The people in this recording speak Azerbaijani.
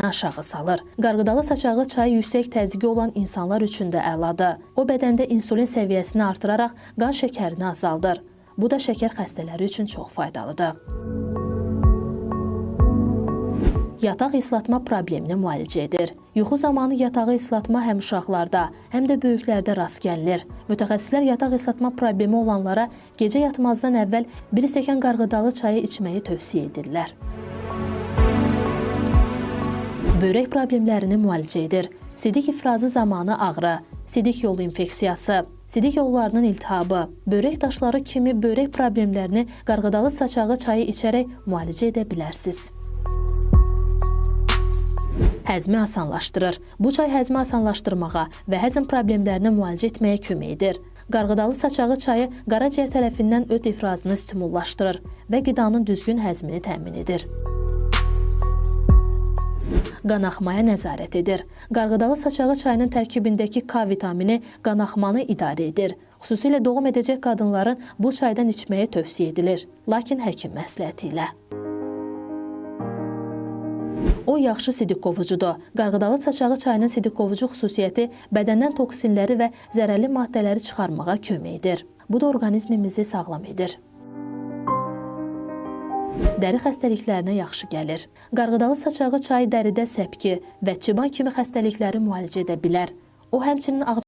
aşağı salır. Qarğıdalı saçağı çayı yüksək təzyiqi olan insanlar üçün də əladır. O bədəndə insulin səviyyəsini artıraraq qan şəkərini azaldır. Bu da şəkər xəstələri üçün çox faydalıdır. Yataq islatma problemini müalicə edir. Yuxu zamanı yatağı islatma həm uşaqlarda, həm də böyüklərdə rast gəlinir. Mütəxəssislər yataq islatma problemi olanlara gecə yatmazdan əvvəl 1 stəkan qarğıdalı çayı içməyi tövsiyə edirlər. Börək problemlərini müalicə edir. Sidik ifrazı zamanı ağrı, sidik yolu infeksiyası, sidik yollarının iltihabı, börək daşları kimi börək problemlərini qarğıdalı saçağı çayı içərək müalicə edə bilərsiniz. Həzmi asanlaşdırır. Bu çay həzmi asanlaşdırmağa və həzm problemlərini müalicə etməyə kömək edir. Qarğıdalı saçağı çayı qaraciyər tərəfindən öd ifrazını stimullaşdırır və qidanın düzgün həzmini təmin edir. Qanaxmaya nəzarət edir. Qarğıdalı saçağı çayının tərkibindəki K vitamini qanaxmanı idarə edir. Xüsusilə doğum edəcək qadınların bu çaydan içməyə tövsiyə edilir, lakin həkim məsləhəti ilə. O yaxşı sidik qovucudur. Qarğıdalı saçağı çayının sidik qovucu xüsusiyyəti bədəndən toksinləri və zərərli maddələri çıxarmağa kömək edir. Bu da orqanizmimizi sağlam edir. Dəri xəstəliklərinə yaxşı gəlir. Qarğıdalı saçağı çayı dəridə səpki və çıban kimi xəstəlikləri müalicə edə bilər. O həmçinin